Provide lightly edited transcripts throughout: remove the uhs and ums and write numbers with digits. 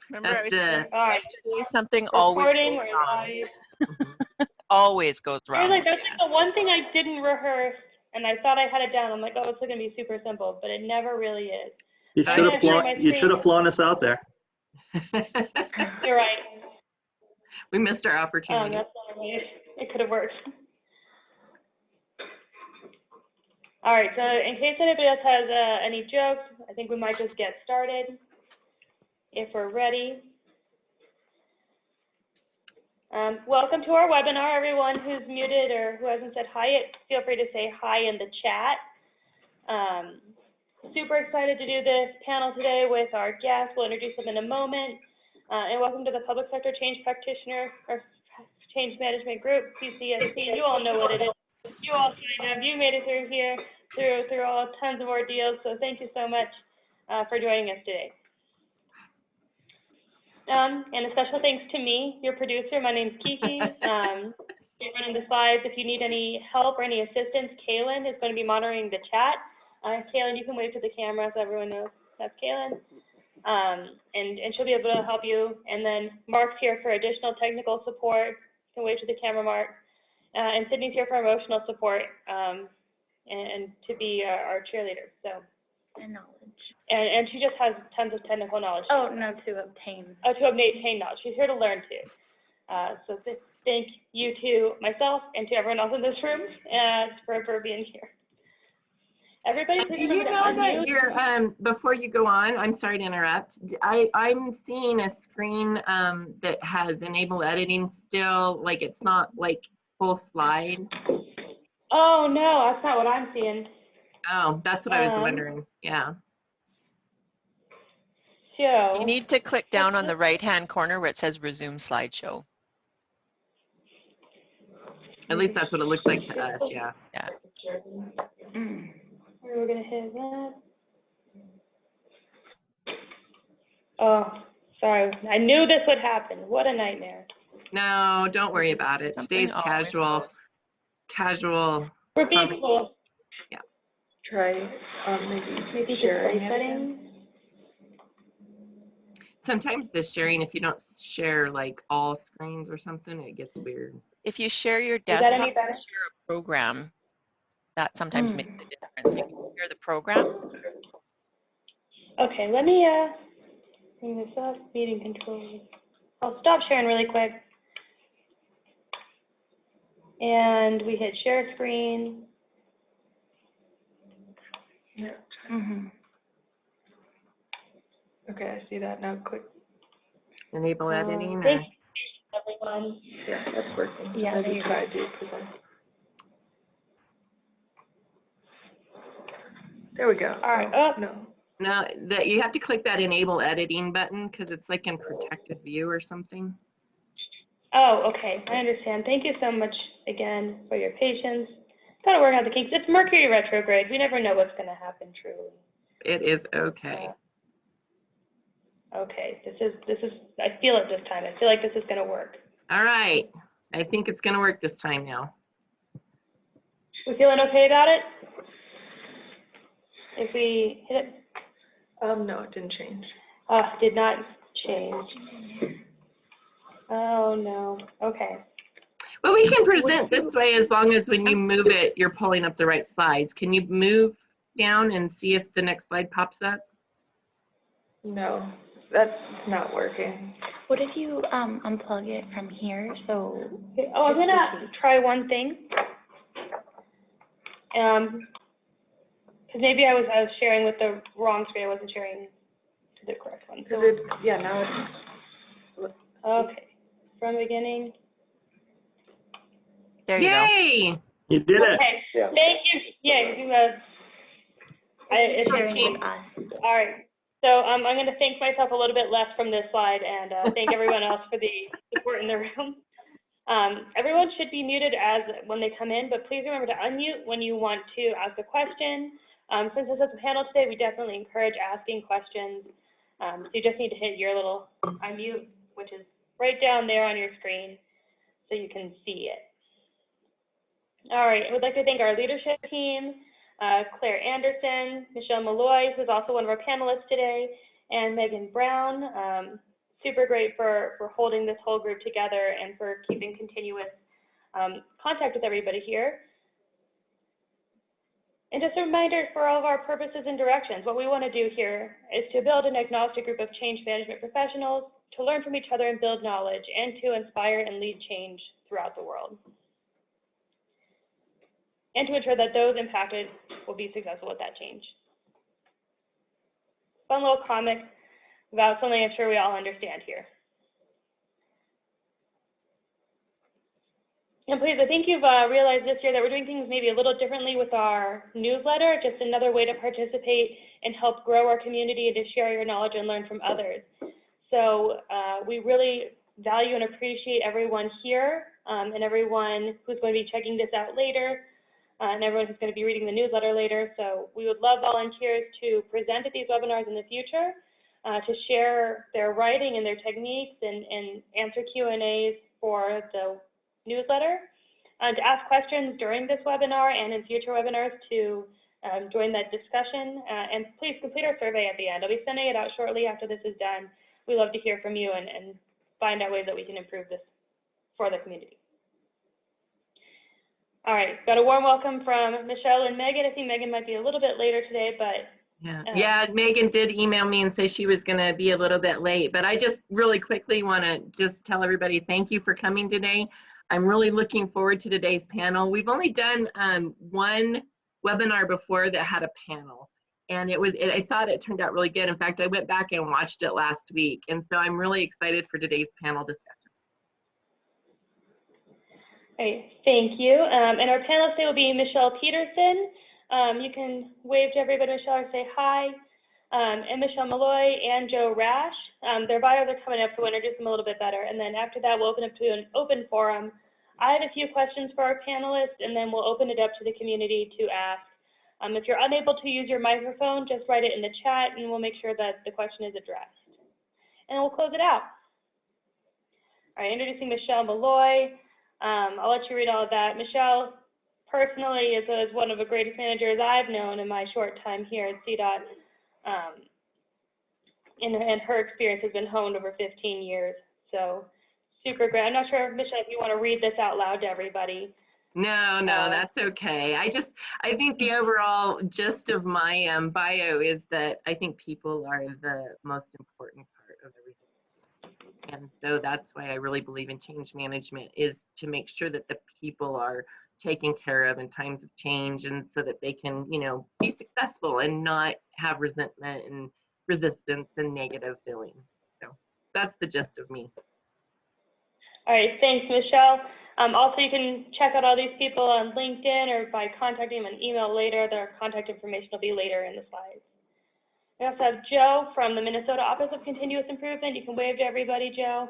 Remember That's I was saying All right. yesterday, something always Recording, goes we're wrong. live. Always goes wrong. Like, that's like the one thing I didn't rehearse, and I thought I had it down. I'm like, oh, it's going to be super simple, but it never really is. You I'm should gonna have share flown. my You screen. should have flown us out there. You're right. We missed our opportunity. That's the only way it could have worked. All right, so in case anybody else has any jokes, I think we might just get started if we're ready. Welcome to our webinar. Everyone who's muted or who hasn't said hi yet, feel free to say hi in the chat. Super excited to do this panel today with our guests. We'll introduce them in a moment. And welcome to the Public Sector Change Practitioner or Change Management Group, PSCP. You all know what it is. You all signed up. You made it through here, through all tons of ordeals. So thank you so much for joining us today. And a special thanks to me, your producer. My name's Kiki. You're running the slides. If you need any help or any assistance, Kaylin is going to be monitoring the chat. Kaylin, you can wave to the camera so everyone knows that's Kaylin. And she'll be able to help you. And then Mark's here for additional technical support. You can wave to the camera, Mark. And Sydney's here for emotional support and to be our cheerleader. So. And knowledge. And she just has tons of technical knowledge. Oh, no, to obtain. Oh, to obtain knowledge. She's here to learn too. So thank you to myself and to everyone else in this room for being here. Everybody, Do you know that you're, before you go on, I'm sorry to interrupt. I'm seeing a screen that has enable editing still, like it's not like full slide. Oh, no, that's not what I'm seeing. Oh, that's what I was wondering. Yeah. So You need to click down on the right-hand corner where it says resume slideshow. At least that's what it looks like to us, yeah. Yeah. We're going to hit that. Oh, sorry. I knew this would happen. What a nightmare. No, don't worry about it. Something Today's casual. For people. Yeah. Try Maybe sharing settings. Sometimes the sharing, if you don't share like all screens or something, it gets weird. If you share your that desktop any or better? share a program, that sometimes makes a difference. If you share the program. Okay, let me bring this up. Meeting controls. I'll stop sharing really quick. And we hit share screen. Yeah. Mm-hmm. Okay, I see that now. Click. Enable editing. Thanks, everyone. Yeah, that's working. Yeah, I there you just tried to. There we go. All right. Oh, Oh. no. No, that you have to click that enable editing button because it's like in protected view or something. Oh, okay. I understand. Thank you so much again for your patience. Got to work out the kinks. It's Mercury retrograde. We never know what's going to happen truly. It is okay. Okay. This is. I feel it this time. I feel like this is going to work. All right. I think it's going to work this time now. We feeling okay about it? If we hit it? No, it didn't change. Did not change. Oh, no. Okay. Well, we can present this way as long as when you move it, you're pulling up the right slides. Can you move down and see if the next slide pops up? No, that's not working. What if you unplug it from here? So. Oh, I'm going to try one thing. Because maybe I was sharing with the wrong screen. I wasn't sharing to the correct one. So, Yeah, now it's. okay. From the beginning. There you go. Yay! You did it. Okay. Yeah. Thank you. Yeah, you it's Sharing with us. all right. So I'm going to thank myself a little bit less from this slide and thank everyone else for the support in the room. Everyone should be muted when they come in, but please remember to unmute when you want to ask a question. Since this is a panel today, we definitely encourage asking questions. So you just need to hit your little unmute, which is right down there on your screen so you can see it. All right, I would like to thank our leadership team, Claire Anderson, Michelle Malloy, who's also one of our panelists today, and Megan Brown. super great for holding this whole group together and for keeping continuous contact with everybody here. And just a reminder for all of our purposes and directions, what we want to do here is to build an agnostic group of change management professionals, to learn from each other and build knowledge, and to inspire and lead change throughout the world. And to ensure that those impacted will be successful with that change. Fun little comic about something I'm sure we all understand here. And please, I think you've realized this year that we're doing things maybe a little differently with our newsletter, just another way to participate and help grow our community and to share your knowledge and learn from others. So we really value and appreciate everyone here and everyone who's going to be checking this out later and everyone who's going to be reading the newsletter later. So we would love volunteers to present at these webinars in the future, to share their writing and their techniques and answer Q&As for the newsletter, to ask questions during this webinar and in future webinars, to join that discussion. And please complete our survey at the end. I'll be sending it out shortly after this is done. We love to hear from you and find out ways that we can improve this for the community. All right, got a warm welcome from Michelle and Megan. I think Megan might be a little bit later today, but yeah, Megan did email me and say she was going to be a little bit late, but I just really quickly want to just tell everybody thank you for coming today. I'm really looking forward to today's panel. We've only done one webinar before that had a panel, and I thought it turned out really good. In fact, I went back and watched it last week, and so I'm really excited for today's panel discussion. Great, thank you. And our panelist today will be Michelle Peterson. You can wave to everybody, Michelle, or say hi. And Michelle Malloy and Joe Raasch. Their bios are coming up, so we'll introduce them a little bit better. And then after that, we'll open up to an open forum. I have a few questions for our panelists, and then we'll open it up to the community to ask. If you're unable to use your microphone, just write it in the chat, and we'll make sure that the question is addressed. And we'll close it out. All right, introducing Michelle Malloy. I'll let you read all of that. Michelle personally is one of the greatest managers I've known in my short time here at CDOT. And her experience has been honed over 15 years. So super great. I'm not sure, Michelle, if you want to read this out loud to everybody. No, that's okay. I think the overall gist of my bio is that I think people are the most important part of everything. And so that's why I really believe in change management, is to make sure that the people are taken care of in times of change, and so that they can, be successful and not have resentment and resistance and negative feelings. So that's the gist of me. All right, thanks, Michelle. Also, you can check out all these people on LinkedIn or by contacting them on email later. Their contact information will be later in the slides. We also have Joe from the Minnesota Office of Continuous Improvement. You can wave to everybody, Joe.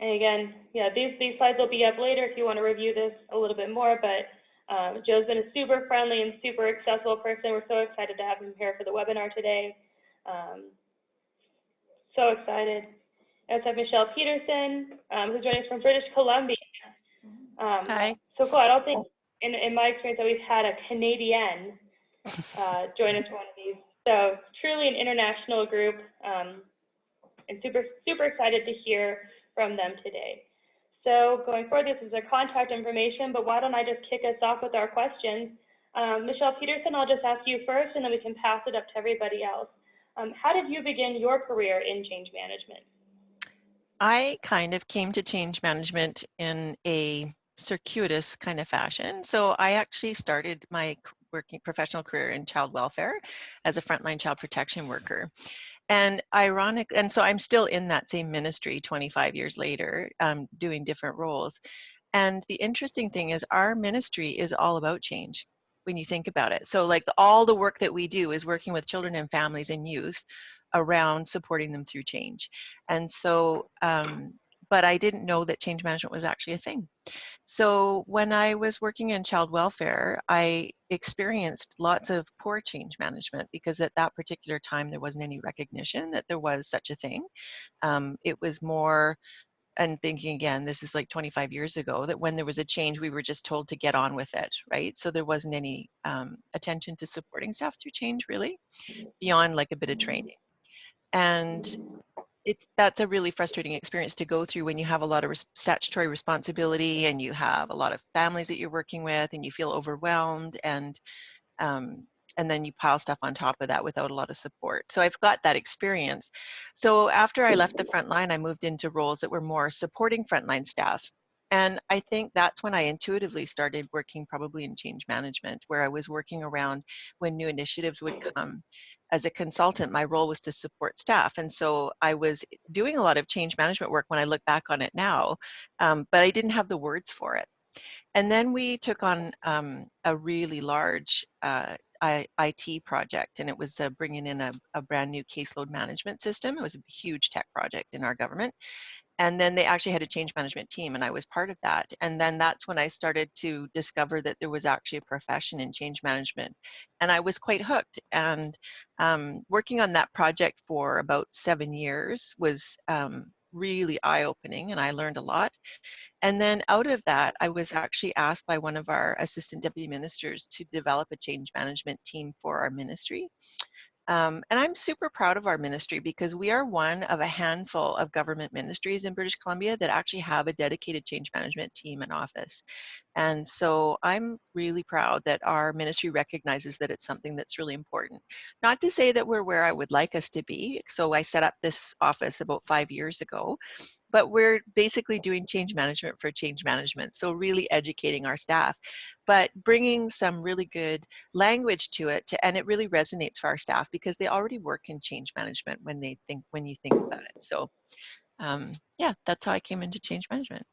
And again, yeah, these slides will be up later if you want to review this a little bit more, but Joe's been a super friendly and super accessible person. We're so excited to have him here for the webinar today. So excited. We also have Michelle Peterson, who's joining us from British Columbia. Hi. So cool. I don't think, in my experience, that we've had a Canadian join us for one of these. So truly an international group, and super excited to hear from them today. So going forward, this is their contact information, but why don't I just kick us off with our questions. Michelle Peterson, I'll just ask you first, and then we can pass it up to everybody else. How did you begin your career in change management? I kind of came to change management in a circuitous kind of fashion. So I actually started my professional career in child welfare as a frontline child protection worker. And so I'm still in that same ministry 25 years later, doing different roles. And the interesting thing is our ministry is all about change when you think about it. So like all the work that we do is working with children and families and youth around supporting them through change. And so, but I didn't know that change management was actually a thing. So when I was working in child welfare, I experienced lots of poor change management because at that particular time, there wasn't any recognition that there was such a thing. It was more, and thinking again, this is like 25 years ago, that when there was a change, we were just told to get on with it, right? So there wasn't any attention to supporting staff through change really, beyond like a bit of training. And that's a really frustrating experience to go through when you have a lot of statutory responsibility and you have a lot of families that you're working with and you feel overwhelmed, and then you pile stuff on top of that without a lot of support. So I've got that experience. So after I left the front line, I moved into roles that were more supporting frontline staff. And I think that's when I intuitively started working probably in change management, where I was working around when new initiatives would come. As a consultant, my role was to support staff. And so I was doing a lot of change management work when I look back on it now, but I didn't have the words for it. And then we took on a really large IT project, and it was bringing in a brand new caseload management system. It was a huge tech project in our government. And then they actually had a change management team, and I was part of that. And then that's when I started to discover that there was actually a profession in change management. And I was quite hooked. And working on that project for about 7 years was really eye-opening, and I learned a lot. And then out of that, I was actually asked by one of our assistant deputy ministers to develop a change management team for our ministry. And I'm super proud of our ministry because we are one of a handful of government ministries in British Columbia that actually have a dedicated change management team in office. And so I'm really proud that our ministry recognizes that it's something that's really important. Not to say that we're where I would like us to be. So I set up this office about 5 years ago, but we're basically doing change management for change management. So really educating our staff, but bringing some really good language to it, and it really resonates for our staff because they already work in change management when you think about it. So yeah, that's how I came into change management.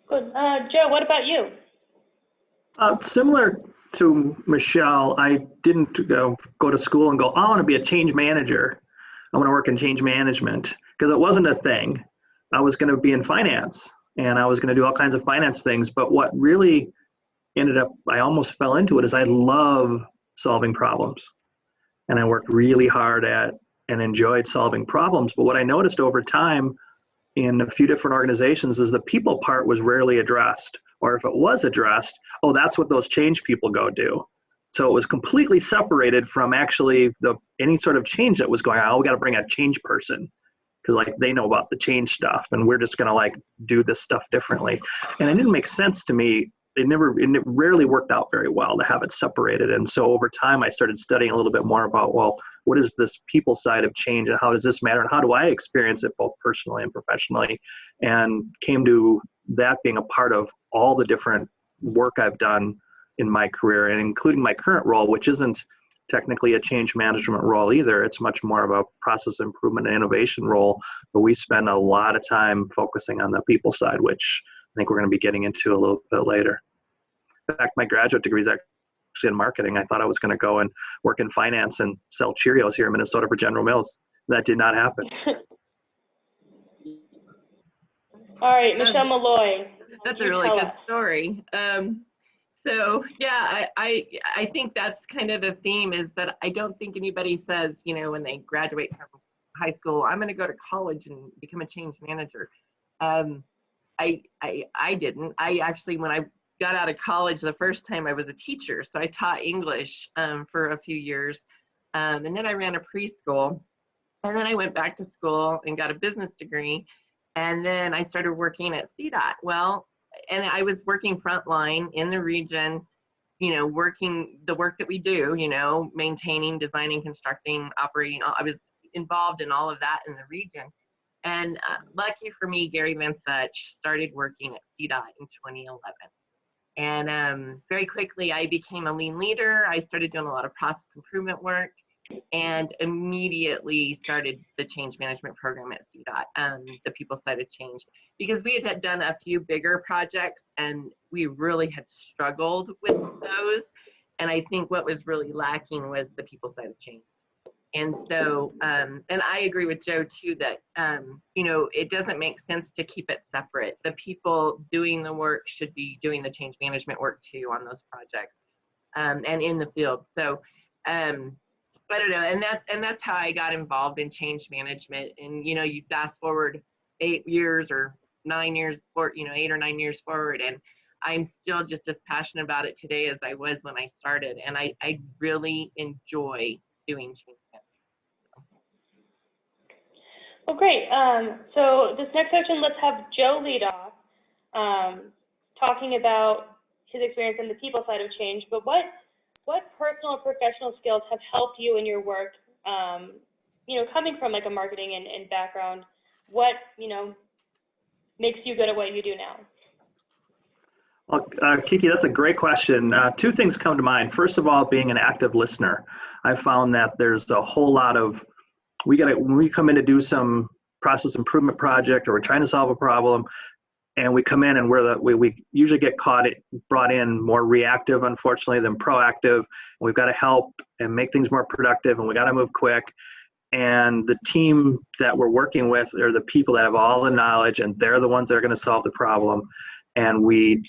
Good. Joe, what about you? Similar to Michelle, I didn't go to school and go, I want to be a change manager. I want to work in change management, because it wasn't a thing. I was going to be in finance, and I was going to do all kinds of finance things. But what really ended up, I almost fell into it, is I love solving problems. And I worked really hard at and enjoyed solving problems. But what I noticed over time in a few different organizations is the people part was rarely addressed. Or if it was addressed, oh, that's what those change people go do. So it was completely separated from actually any sort of change that was going on. Oh, we got to bring a change person, because like they know about the change stuff, and we're just going to like do this stuff differently. And it didn't make sense to me. It rarely worked out very well to have it separated. And so over time, I started studying a little bit more about, well, what is this people side of change, and how does this matter, and how do I experience it both personally and professionally? And came to that being a part of all the different work I've done in my career, and including my current role, which isn't technically a change management role either. It's much more of a process improvement and innovation role, but we spend a lot of time focusing on the people side, which I think we're going to be getting into a little bit later. In fact, my graduate degree is actually in marketing. I thought I was going to go and work in finance and sell Cheerios here in Minnesota for General Mills. That did not happen. All right, Michelle Malloy. That's a really good story. So yeah, I think that's kind of the theme, is that I don't think anybody says, you know, when they graduate from high school, I'm going to go to college and become a change manager. I didn't. I actually, when I got out of college the first time, I was a teacher. So I taught English for a few years. And then I ran a preschool. And then I went back to school and got a business degree. And then I started working at CDOT. Well, and I was working frontline in the region, you know, working the work that we do, you know, maintaining, designing, constructing, operating. I was involved in all of that in the region. And lucky for me, Gary Van Such started working at CDOT in 2011. And very quickly, I became a lean leader. I started doing a lot of process improvement work, and immediately started the change management program at CDOT, the people side of change, because we had done a few bigger projects and we really had struggled with those. And I think what was really lacking was the people side of change. And so, and I agree with Joe too, that, you know, it doesn't make sense to keep it separate. The people doing the work should be doing the change management work too on those projects, and in the field. So, I don't know, and that's how I got involved in change management. And, you know, you fast forward 8 years or 9 years, you know, 8 or 9 years forward, and I'm still just as passionate about it today as I was when I started. And I really enjoy doing change management. Well, great. So this next section, let's have Joe lead off, talking about his experience in the people side of change. But what personal and professional skills have helped you in your work? You know, coming from like a marketing and background, what makes you good at what you do now? Well, Kiki, that's a great question. Two things come to mind. First of all, being an active listener. I found that there's a whole lot of, when we come in to do some process improvement project or we're trying to solve a problem, and we come in and we usually get brought in more reactive, unfortunately, than proactive. We've got to help and make things more productive, and we got to move quick. And the team that we're working with are the people that have all the knowledge, and they're the ones that are going to solve the problem. And we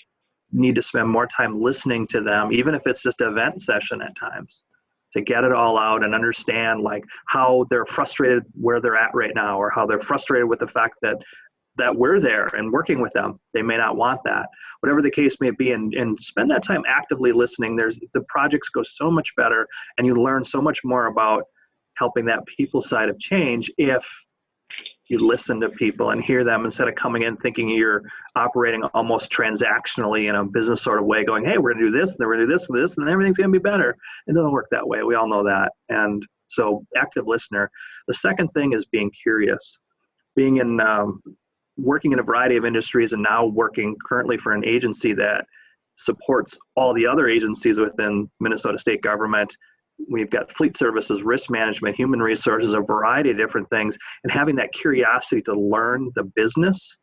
need to spend more time listening to them, even if it's just an event session at times, to get it all out and understand like how they're frustrated where they're at right now, or how they're frustrated with the fact that we're there and working with them. They may not want that, whatever the case may be, and spend that time actively listening. The projects go so much better, and you learn so much more about helping that people side of change if you listen to people and hear them instead of coming in thinking you're operating almost transactionally in a business sort of way, going, hey, we're gonna do this, and then we're gonna do this and this, and everything's gonna be better. It doesn't work that way. We all know that. And so active listener. The second thing is being curious. Being in, working in a variety of industries, and now working currently for an agency that supports all the other agencies within Minnesota state government. We've got fleet services, risk management, human resources, a variety of different things. And having that curiosity to learn the business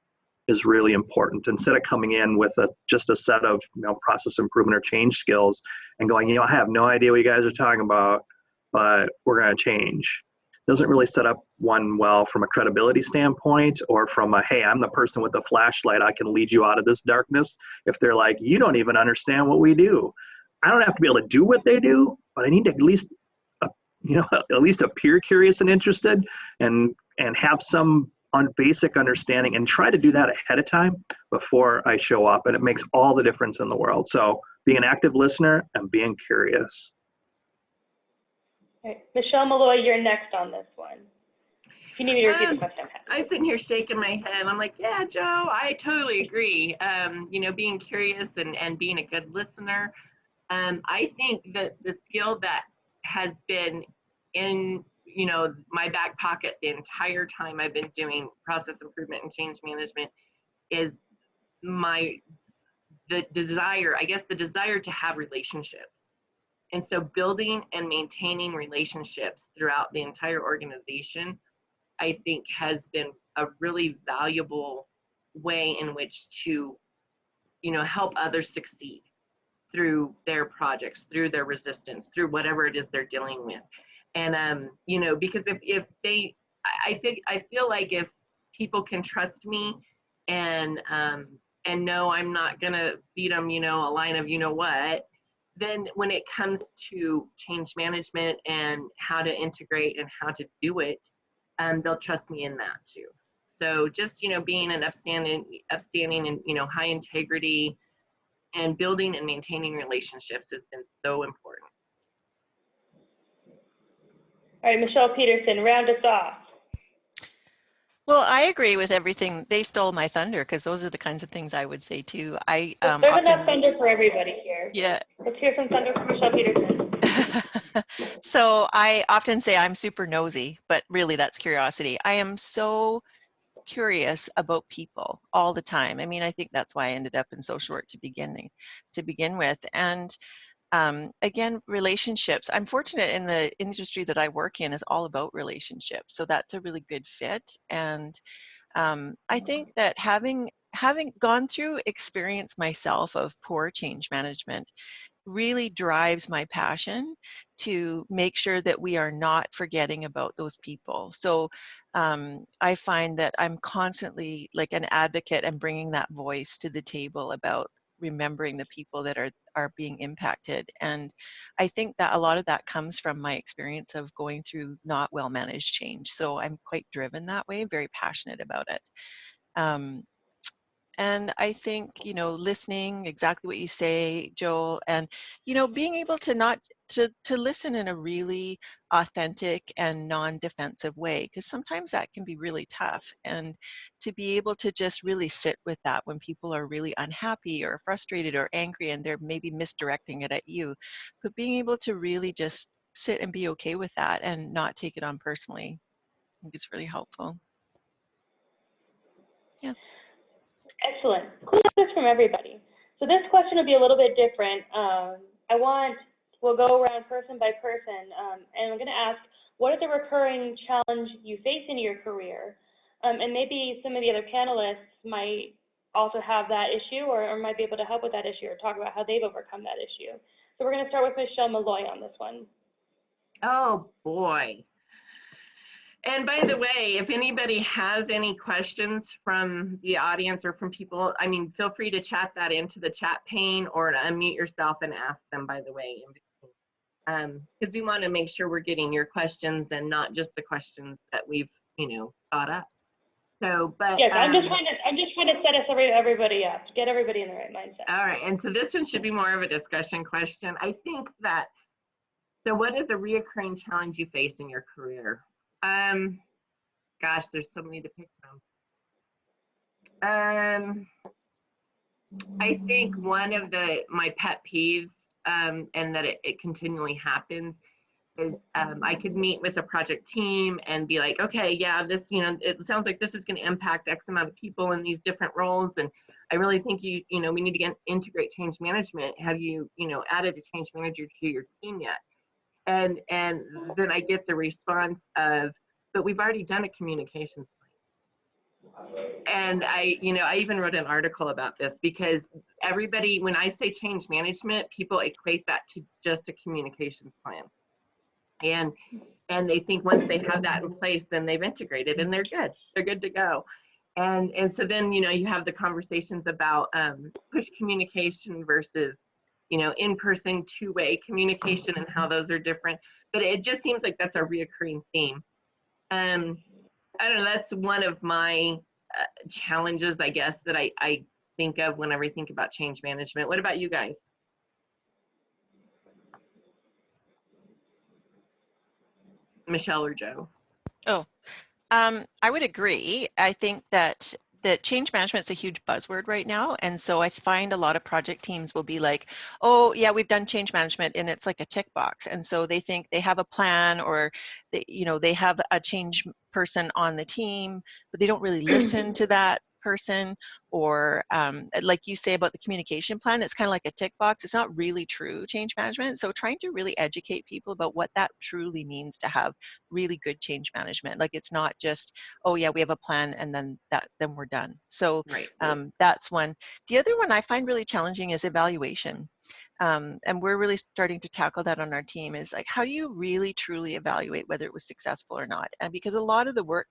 is really important. Instead of coming in with just a set of process improvement or change skills and going, I have no idea what you guys are talking about, but we're going to change. Doesn't really set up one well from a credibility standpoint, or from a, hey, I'm the person with the flashlight, I can lead you out of this darkness. If they're like, you don't even understand what we do. I don't have to be able to do what they do, but I need to at least appear curious and interested, and have some basic understanding, and try to do that ahead of time before I show up. And it makes all the difference in the world. So being an active listener and being curious. Right. Michelle Malloy, you're next on this one. If you need me to repeat the question, I'm sitting here shaking my head. I'm like, yeah, Joe, I totally agree. Being curious and being a good listener. I think that the skill that has been in, my back pocket the entire time I've been doing process improvement and change management is the desire to have relationships. And so building and maintaining relationships throughout the entire organization, I think, has been a really valuable way in which to, help others succeed through their projects, through their resistance, through whatever it is they're dealing with. And, because I feel like if people can trust me and know I'm not gonna feed them, a line of what, then when it comes to change management and how to integrate and how to do it, they'll trust me in that too. So just, being an upstanding and, high integrity and building and maintaining relationships has been so important. All right, Michelle Peterson, round us off. Well, I agree with everything. They stole my thunder, because those are the kinds of things I would say too. There's enough thunder for everybody here. Yeah. Let's hear some thunder from Michelle Peterson. So I often say I'm super nosy, but really that's curiosity. I am so curious about people all the time. I mean, I think that's why I ended up in social work to begin with. And again, relationships. I'm fortunate in the industry that I work in is all about relationships. So that's a really good fit. And I think that having gone through experience myself of poor change management really drives my passion to make sure that we are not forgetting about those people. So I find that I'm constantly like an advocate and bringing that voice to the table about remembering the people that are being impacted. And I think that a lot of that comes from my experience of going through not well managed change. So I'm quite driven that way, very passionate about it. And I think, listening, exactly what you say, Joel, and, being able to not to listen in a really authentic and non-defensive way, because sometimes that can be really tough. And to be able to just really sit with that when people are really unhappy or frustrated or angry and they're maybe misdirecting it at you, but being able to really just sit and be okay with that and not take it on personally, I think it's really helpful. Yeah. Excellent. Cool answers from everybody. So this question will be a little bit different. We'll go around person by person, and I'm going to ask, what is the recurring challenge you face in your career? And maybe some of the other panelists might also have that issue or might be able to help with that issue or talk about how they've overcome that issue. So we're going to start with Michelle Malloy on this one. Oh, boy. And by the way, if anybody has any questions from the audience or from people, I mean, feel free to chat that into the chat pane or to unmute yourself and ask them, by the way, because we want to make sure we're getting your questions and not just the questions that we've, thought up. So, but yes, I'm just trying to set us everybody up, get everybody in the right mindset. All right, and so this one should be more of a discussion question. I think that. So, what is a reoccurring challenge you face in your career? Gosh, there's so many to pick from. I think one of my pet peeves, and that it continually happens, is I could meet with a project team and be like, okay, yeah, this, it sounds like this is going to impact X amount of people in these different roles, and I really think we need to integrate change management. Have you, added a change manager to your team yet? And then I get the response of, but we've already done a communications plan. And I even wrote an article about this because everybody, when I say change management, people equate that to just a communications plan. And they think once they have that in place, then they've integrated and they're good to go. And so then, you have the conversations about push communication versus in-person two-way communication and how those are different. But it just seems like that's a reoccurring theme. I don't know, that's one of my challenges, I guess, that I think of whenever I think about change management. What about you guys? Michelle or Joe? Oh, I would agree. I think that change management is a huge buzzword right now. And so I find a lot of project teams will be like, oh yeah, we've done change management, and it's like a tick box. And so they think they have a plan, or they have a change person on the team, but they don't really listen to that person, or like you say about the communication plan, it's kind of like a tick box. It's not really true change management. So trying to really educate people about what that truly means to have really good change management. Like, it's not just, oh yeah, we have a plan and then we're done. So right. That's one. The other one I find really challenging is evaluation. And we're really starting to tackle that on our team, is like, how do you really truly evaluate whether it was successful or not? And because a lot of the work,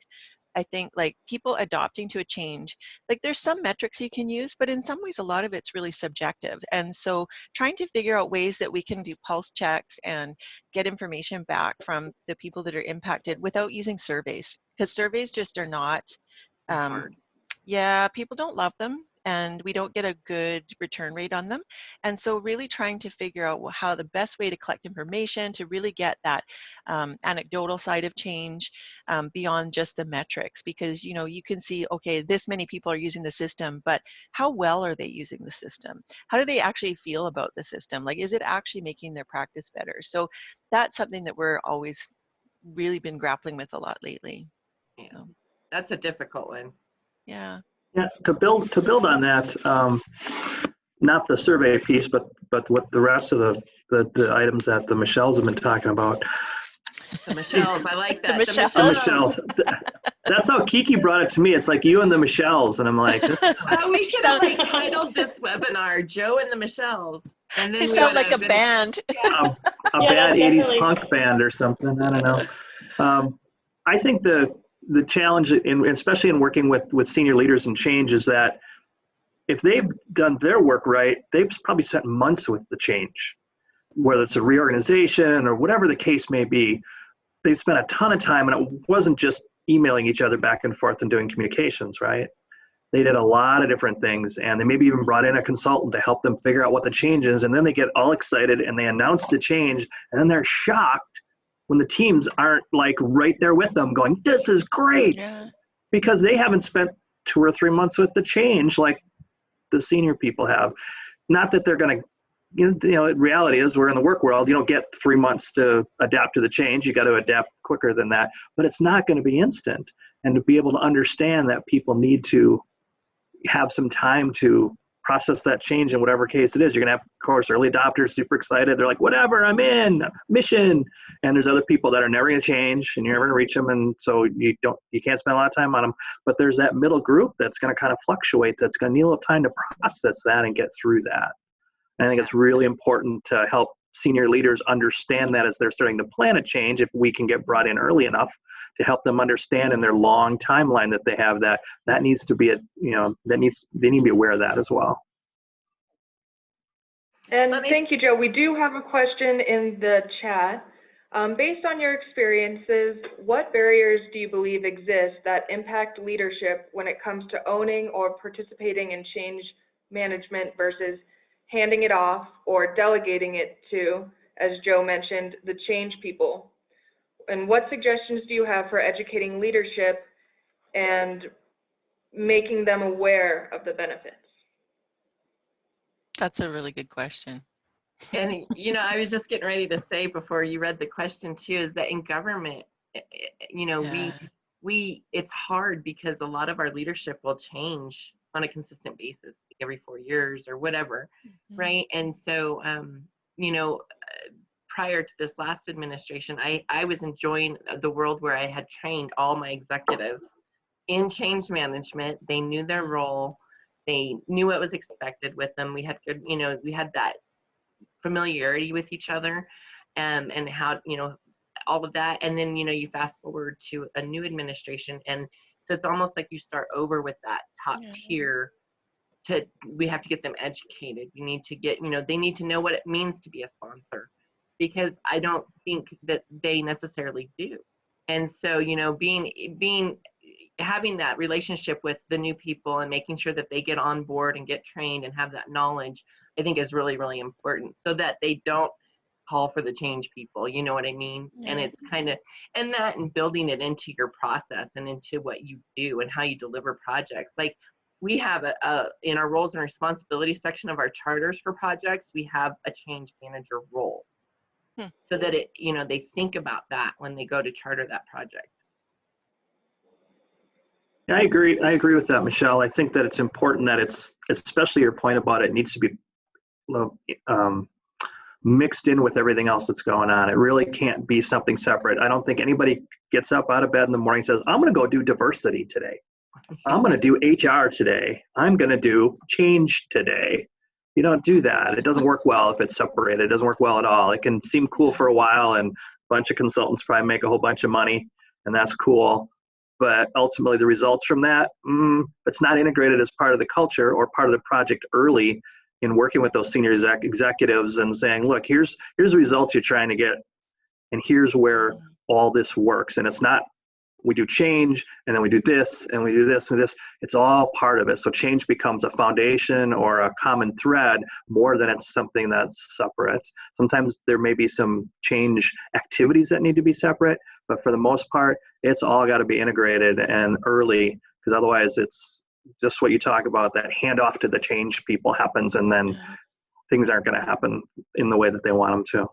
I think, like, people adopting to a change, like, there's some metrics you can use, but in some ways a lot of it's really subjective. And so trying to figure out ways that we can do pulse checks and get information back from the people that are impacted without using surveys, because surveys just are not, yeah, people don't love them, and we don't get a good return rate on them. And so really trying to figure out how the best way to collect information to really get that anecdotal side of change beyond just the metrics, because you can see, okay, this many people are using the system, but how well are they using the system? How do they actually feel about the system? Like, is it actually making their practice better? So that's something that we're always really been grappling with a lot lately. Yeah, so that's a difficult one. Yeah. Yeah, to build on that, not the survey piece, but what the rest of the items that the Michelles have been talking about. The Michelles, I like that. The Michelles. That's how Kiki brought it to me. It's like you and the Michelles, and I'm like, oh, we should have titled this webinar "Joe and the Michelles," and then we sound like a band. A bad '80s punk band or something. I don't know. I think the challenge, especially in working with senior leaders in change, is that if they've done their work right, they've probably spent months with the change, whether it's a reorganization or whatever the case may be. They've spent a ton of time, and it wasn't just emailing each other back and forth and doing communications, right? They did a lot of different things, and they maybe even brought in a consultant to help them figure out what the change is. And then they get all excited and they announce the change, and then they're shocked when the teams aren't like right there with them going, this is great, because they haven't spent 2 or 3 months with the change like the senior people have. Not that they're going to, reality is we're in the work world. You don't get 3 months to adapt to the change. You got to adapt quicker than that, but it's not going to be instant. And to be able to understand that people need to have some time to process that change in whatever case it is. You're going to have, of course, early adopters, super excited. They're like, whatever, I'm in, mission. And there's other people that are never going to change and you're never going to reach them. And so you can't spend a lot of time on them. But there's that middle group that's going to kind of fluctuate, that's going to need a little time to process that and get through that. And I think it's really important to help senior leaders understand that as they're starting to plan a change, if we can get brought in early enough to help them understand in their long timeline that they have that needs to be they need to be aware of that as well. And thank you, Joe. We do have a question in the chat. Based on your experiences, what barriers do you believe exist that impact leadership when it comes to owning or participating in change management versus handing it off or delegating it to, as Joe mentioned, the change people? And what suggestions do you have for educating leadership and making them aware of the benefits? That's a really good question. And, I was just getting ready to say before you read the question too, is that in government, we it's hard because a lot of our leadership will change on a consistent basis every 4 years or whatever, right? And so, prior to this last administration, I was enjoying the world where I had trained all my executives in change management. They knew their role. They knew what was expected with them. We had good, we had that familiarity with each other, and how, all of that. And then, you fast forward to a new administration. And so it's almost like you start over with that top tier. We have to get them educated. You need to get, they need to know what it means to be a sponsor, because I don't think that they necessarily do. And so, having that relationship with the new people and making sure that they get on board and get trained and have that knowledge, I think is really, really important, so that they don't call for the change people, you know what I mean? And it's kind of, and building it into your process and into what you do and how you deliver projects. Like, we have in our roles and responsibilities section of our charters for projects, we have a change manager role, so that they think about that when they go to charter that project. Yeah, I agree with that, Michelle. I think that it's important that it's, especially your point about it needs to be mixed in with everything else that's going on. It really can't be something separate. I don't think anybody gets up out of bed in the morning and says, I'm going to go do diversity today. I'm going to do HR today. I'm going to do change today. You don't do that. It doesn't work well if it's separated. It doesn't work well at all. It can seem cool for a while, and a bunch of consultants probably make a whole bunch of money, and that's cool. But ultimately, the results from that, it's not integrated as part of the culture or part of the project early in working with those senior executives and saying, look, here's the results you're trying to get, and here's where all this works. And it's not, we do change, and then we do this, and we do this, and this. It's all part of it. So change becomes a foundation or a common thread more than it's something that's separate. Sometimes there may be some change activities that need to be separate, but for the most part, it's all got to be integrated and early, because otherwise it's just what you talk about, that handoff to the change people happens, and then things aren't going to happen in the way that they want them to.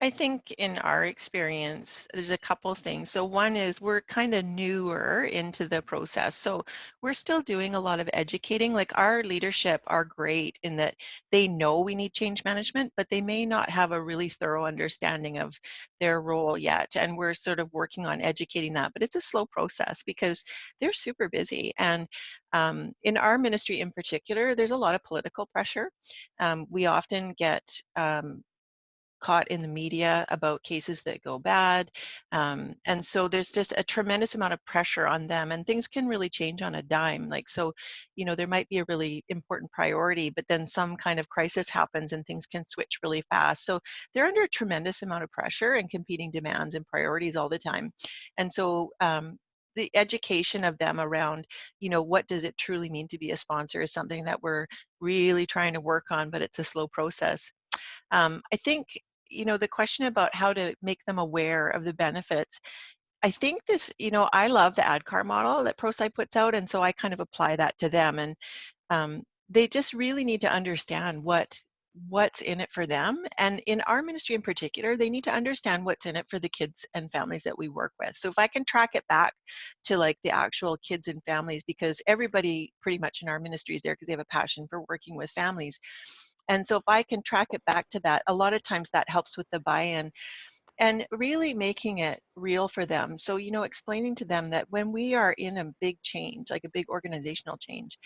I think in our experience, there's a couple of things. So one is we're kind of newer into the process. So we're still doing a lot of educating. Like, our leadership are great in that they know we need change management, but they may not have a really thorough understanding of their role yet. And we're sort of working on educating that. But it's a slow process because they're super busy. And in our ministry in particular, there's a lot of political pressure. We often get caught in the media about cases that go bad. And so there's just a tremendous amount of pressure on them, and things can really change on a dime. Like, so, there might be a really important priority, but then some kind of crisis happens and things can switch really fast. So they're under a tremendous amount of pressure and competing demands and priorities all the time. And so the education of them around, you know, what does it truly mean to be a sponsor is something that we're really trying to work on, but it's a slow process. I think, you know, the question about how to make them aware of the benefits, I think this, you know, I love the ADCAR model that ProSci puts out, and so I kind of apply that to them. And they just really need to understand what's in it for them. And in our ministry in particular, they need to understand what's in it for the kids and families that we work with. So if I can track it back to like the actual kids and families, because everybody pretty much in our ministry is there because they have a passion for working with families. And so if I can track it back to that, a lot of times that helps with the buy-in and really making it real for them. So, you know, explaining to them that when we are in a big change, like a big organizational change,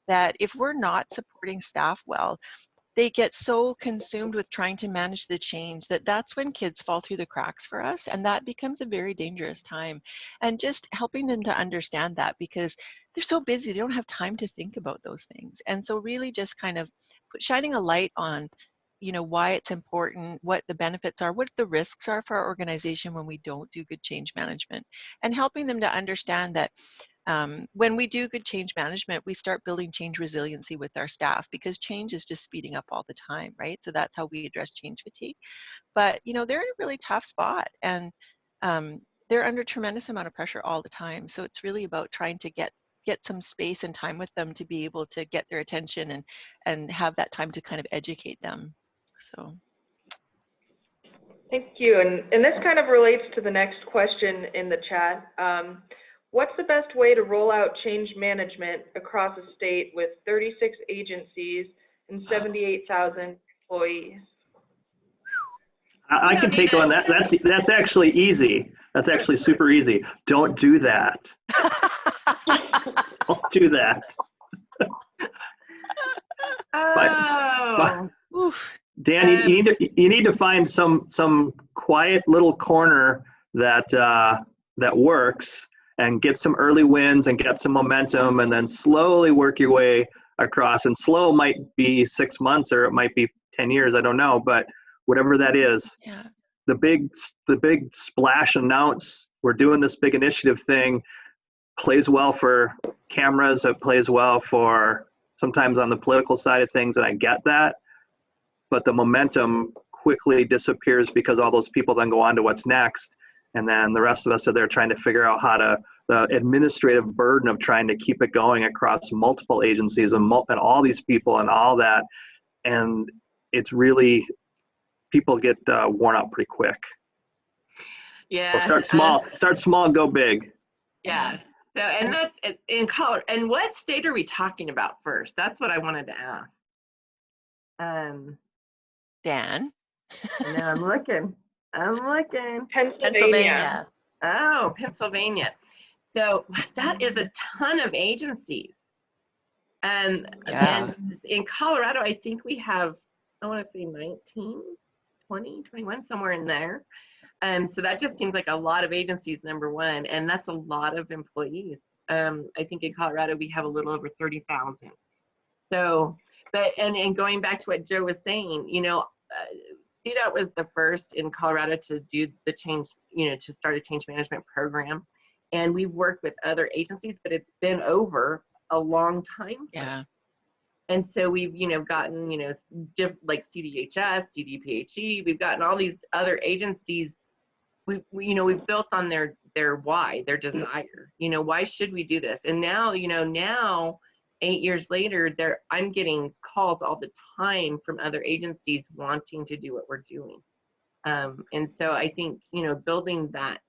that if we're not supporting staff well, they get so consumed with trying to manage the change that's when kids fall through the cracks for us, and that becomes a very dangerous time. And just helping them to understand that, because they're so busy, they don't have time to think about those things. And so really just kind of shining a light on, you know, why it's important, what the benefits are, what the risks are for our organization when we don't do good change management, and helping them to understand that when we do good change management, we start building change resiliency with our staff, because change is just speeding up all the time, right? So that's how we address change fatigue. But, you know, they're in a really tough spot, and they're under tremendous amount of pressure all the time. So it's really about trying to get some space and time with them to be able to get their attention and have that time to kind of educate them. So. Thank you. And this kind of relates to the next question in the chat. What's the best way to roll out change management across a state with 36 agencies and 78,000 employees? I can take on that. That's actually easy. That's actually super easy. Don't do that. Don't do that. Oh. Dan, you need to find some quiet little corner that works, and get some early wins and get some momentum, and then slowly work your way across. And slow might be 6 months, or it might be 10 years. I don't know, but whatever that is, Yeah. the big splash announce we're doing this big initiative thing plays well for cameras. It plays well for sometimes on the political side of things, and I get that. But the momentum quickly disappears because all those people then go on to what's next. And then the rest of us are there trying to figure out how to, the administrative burden of trying to keep it going across multiple agencies and all these people and all that. And it's really, people get worn out pretty quick. Yeah. So start small, go big. Yeah. So, and it's in Colorado. And what state are we talking about first? That's what I wanted to ask. Dan. No, I'm looking. Pennsylvania. Oh, Pennsylvania. So that is a ton of agencies. Yeah. And in Colorado, I think we have, I want to say 19, 20, 21, somewhere in there. So that just seems like a lot of agencies, number one, and that's a lot of employees. I think in Colorado, we have a little over 30,000. So, but, and going back to what Joe was saying, you know, CDOT was the first in Colorado to do the change, you know, to start a change management program. And we've worked with other agencies, but it's been over a long time. Yeah. And so we've, you know, gotten, you know, like CDHS, CDPHE, we've gotten all these other agencies. You know, we've built on their why, their desire, you know, why should we do this? And now, you know, now 8 years later, I'm getting calls all the time from other agencies wanting to do what we're doing. And so I think, you know, building that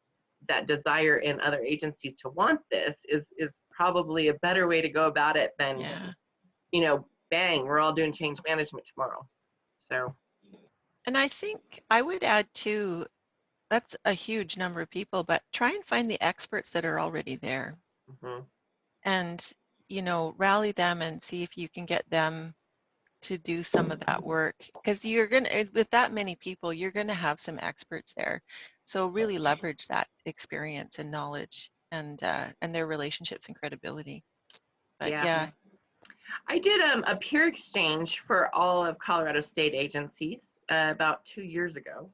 desire in other agencies to want this is probably a better way to go about it than, you know, bang, we're all doing change management tomorrow. So. And I think I would add too, that's a huge number of people, but try and find the experts that are already there. Mm-hmm. And, you know, rally them and see if you can get them to do some of that work, because you're going to, with that many people, you're going to have some experts there. So really leverage that experience and knowledge and their relationships and credibility. But yeah. I did a peer exchange for all of Colorado state agencies about 2 years ago.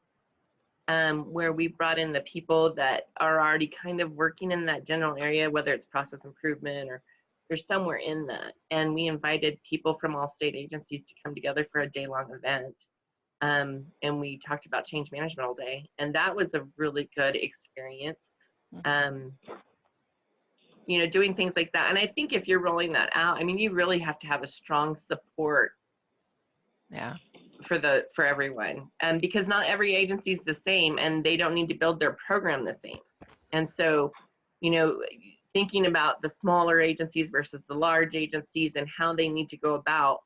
where we brought in the people that are already kind of working in that general area, whether it's process improvement or they're somewhere in that. And we invited people from all state agencies to come together for a day-long event. And we talked about change management all day. And that was a really good experience. You know, doing things like that. And I think if you're rolling that out, I mean, you really have to have a strong support for everyone, because not every agency is the same, and they don't need to build their program the same. And so, you know, thinking about the smaller agencies versus the large agencies and how they need to go about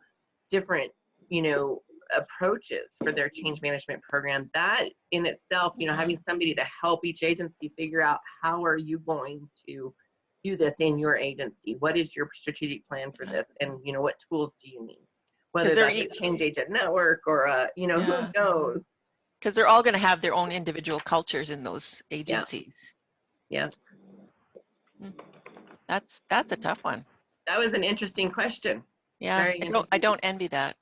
different, you know, approaches for their change management program, that in itself, you know, having somebody to help each agency figure out how are you going to do this in your agency, what is your strategic plan for this, and you know, what tools do you need, whether that's a change agent network or you know, who knows, because they're all going to have their own individual cultures in those agencies. That's a tough one. That was an interesting question. Very I don't envy that.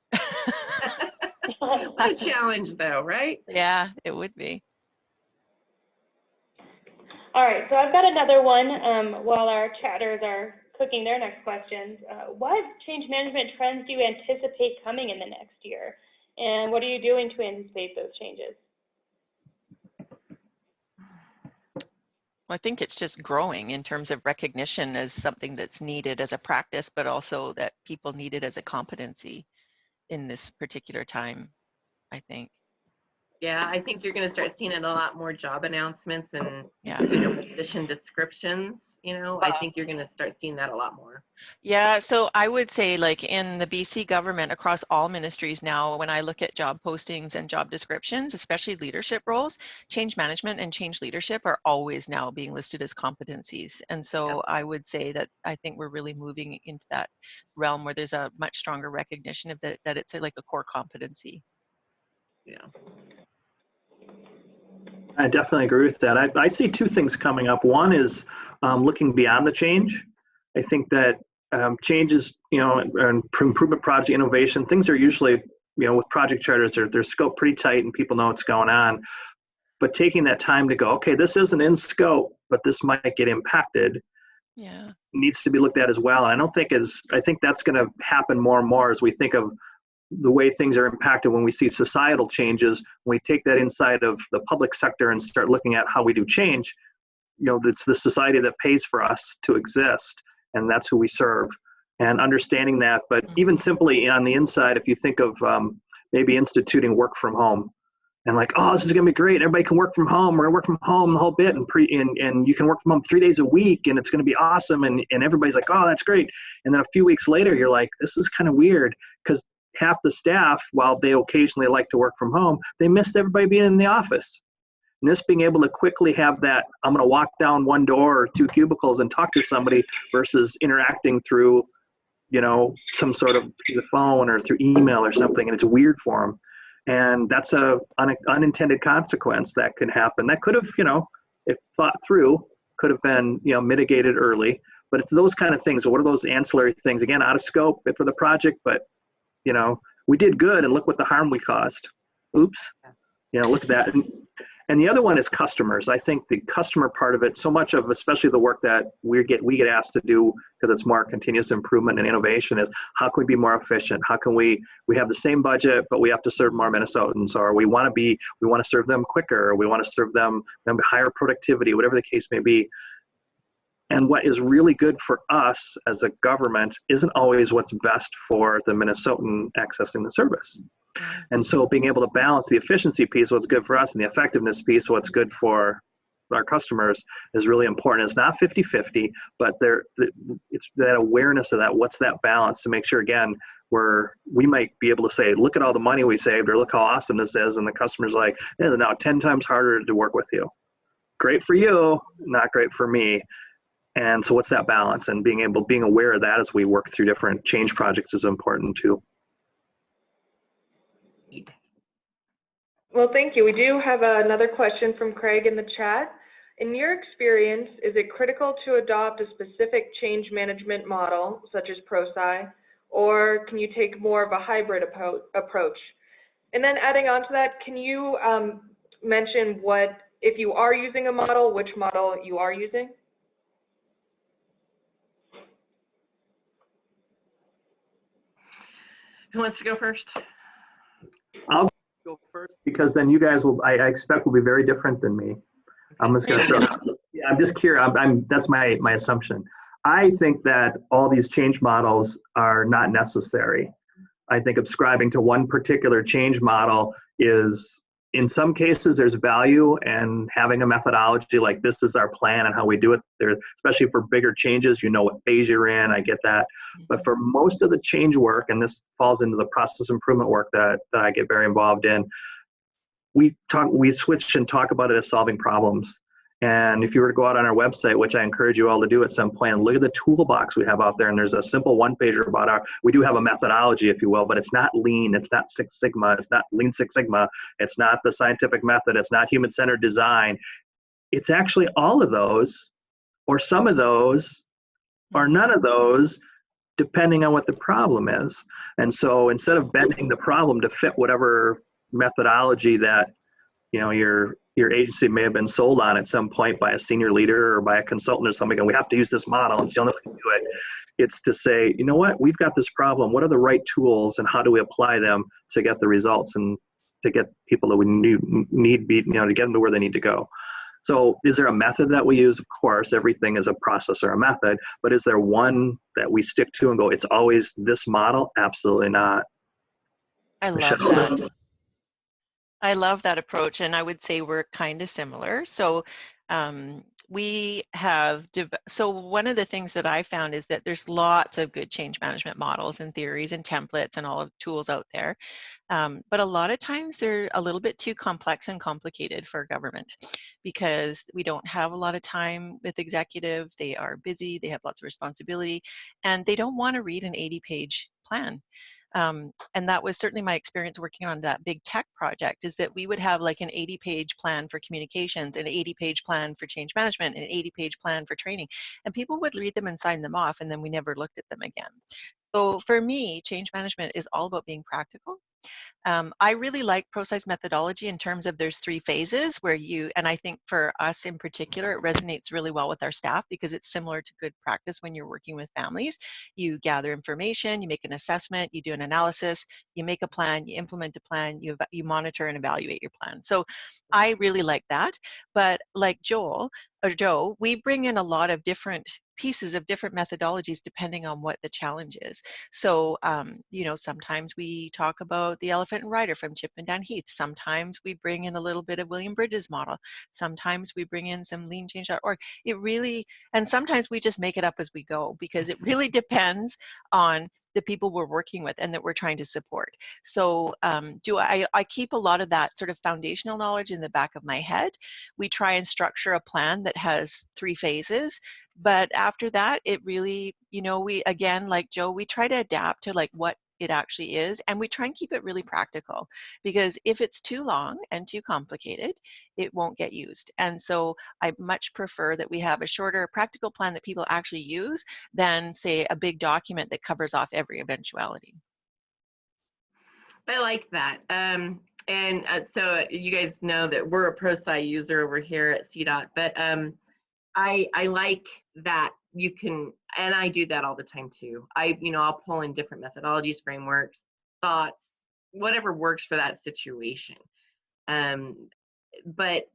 A challenge though, right? Yeah, it would be. All right, so I've got another one while our chatters are cooking their next questions. What change management trends do you anticipate coming in the next year? And what are you doing to anticipate those changes? Well, I think it's just growing in terms of recognition as something that's needed as a practice, but also that people need it as a competency in this particular time, I think. Yeah, I think you're going to start seeing it a lot more job announcements and you know, position descriptions. You know, I think you're going to start seeing that a lot more. Yeah, so I would say, like in the BC government, across all ministries now, when I look at job postings and job descriptions, especially leadership roles, change management and change leadership are always now being listed as competencies. And so I would say that I think we're really moving into that realm where there's a much stronger recognition of that it's like a core competency. Yeah. I definitely agree with that. I see two things coming up. One is looking beyond the change. I think that changes, you know, and improvement project innovation, things are usually, you know, with project charters, they're scoped pretty tight and people know what's going on. But taking that time to go, okay, this isn't in scope, but this might get impacted, needs to be looked at as well. And I think that's going to happen more and more as we think of the way things are impacted when we see societal changes. When we take that inside of the public sector and start looking at how we do change, you know, it's the society that pays for us to exist, and that's who we serve, and understanding that. But even simply on the inside, if you think of maybe instituting work from home, and like, oh, this is gonna be great, everybody can work from home, we're gonna work from home the whole bit, and you can work from home 3 days a week, and it's gonna be awesome, and everybody's like, oh, that's great. And then a few weeks later, you're like, this is kind of weird, because half the staff, while they occasionally like to work from home, they missed everybody being in the office. And this being able to quickly have that, I'm going to walk down one door or two cubicles and talk to somebody versus interacting through, you know, some sort of through the phone or through email or something, and it's weird for them. And that's a unintended consequence that can happen. That could have, you know, if thought through, could have been, you know, mitigated early. But it's those kind of things. What are those ancillary things? Again, out of scope for the project, but you know, we did good, and look what the harm we caused. Oops. You know, look at that. And the other one is customers. I think the customer part of it, so much of, especially the work that we get asked to do, because it's more continuous improvement and innovation, is how can we be more efficient? How can we have the same budget, but we have to serve more Minnesotans, or we want to serve them quicker, or we want to serve them higher productivity, whatever the case may be. And what is really good for us as a government isn't always what's best for the Minnesotan accessing the service. And so being able to balance the efficiency piece, what's good for us, and the effectiveness piece, what's good for our customers, is really important. It's not 50-50, but it's that awareness of that, what's that balance, to make sure, again, we might be able to say, look at all the money we saved, or look how awesome this is, and the customer's like, it's now 10 times harder to work with you. Great for you, not great for me. And so what's that balance? And being aware of that as we work through different change projects is important too. Well, thank you. We do have another question from Craig in the chat. In your experience, is it critical to adopt a specific change management model, such as ProSci, or can you take more of a hybrid approach? And then adding on to that, can you mention what, if you are using a model, which model you are using? Who wants to go first? I'll go first because then you guys will, I expect, will be very different than me. I'm just going to throw. Yeah, I'm just curious. That's my assumption. I think that all these change models are not necessary. I think subscribing to one particular change model is, in some cases, there's value, and having a methodology like this is our plan and how we do it there, especially for bigger changes, you know what phase you're in. I get that. But for most of the change work, and this falls into the process improvement work that I get very involved in, we switch and talk about it as solving problems. And if you were to go out on our website, which I encourage you all to do at some point, look at the toolbox we have out there. And there's a simple one-pager about we do have a methodology, if you will, but it's not lean, it's not Six Sigma, it's not Lean Six Sigma, it's not the scientific method, it's not human-centered design. It's actually all of those, or some of those, or none of those, depending on what the problem is. And so instead of bending the problem to fit whatever methodology that your agency may have been sold on at some point by a senior leader or by a consultant or something, and we have to use this model, and it's the only way to do it. It's to say, you know what, we've got this problem. What are the right tools, and how do we apply them to get the results and to get people that we need to get them to where they need to go? So is there a method that we use? Of course, everything is a process or a method, but is there one that we stick to and go, it's always this model? Absolutely not. I love that. I love that approach, and I would say we're kind of similar. So we have, so one of the things that I found is that there's lots of good change management models and theories and templates and all of tools out there. But a lot of times they're a little bit too complex and complicated for government because we don't have a lot of time with executive. They are busy, they have lots of responsibility, and they don't want to read an 80-page plan. And that was certainly my experience working on that big tech project, is that we would have like an 80-page plan for communications, an 80-page plan for change management, an 80-page plan for training, and people would read them and sign them off, and then we never looked at them again. So for me, change management is all about being practical. I really like ProScience methodology in terms of there's 3 phases where and I think for us in particular, it resonates really well with our staff because it's similar to good practice when you're working with families. You gather information, you make an assessment, you do an analysis, you make a plan, you implement a plan, you monitor and evaluate your plan. So I really like that. But like Joe, we bring in a lot of different pieces of different methodologies depending on what the challenge is. So, sometimes we talk about the elephant and rider from Chip and Dan Heath. Sometimes we bring in a little bit of William Bridges' model. Sometimes we bring in some leanchange.org. And sometimes we just make it up as we go because it really depends on the people we're working with and that we're trying to support. So I keep a lot of that sort of foundational knowledge in the back of my head. We try and structure a plan that has 3 phases, but after that, it really, we, again, like Joe, we try to adapt to like what it actually is, and we try and keep it really practical, because if it's too long and too complicated, it won't get used. And so I much prefer that we have a shorter practical plan that people actually use than, say, a big document that covers off every eventuality. I like that. So you guys know that we're a ProSci user over here at CDOT, but I like that you can, and I do that all the time too. I'll pull in different methodologies, frameworks, thoughts, whatever works for that situation. But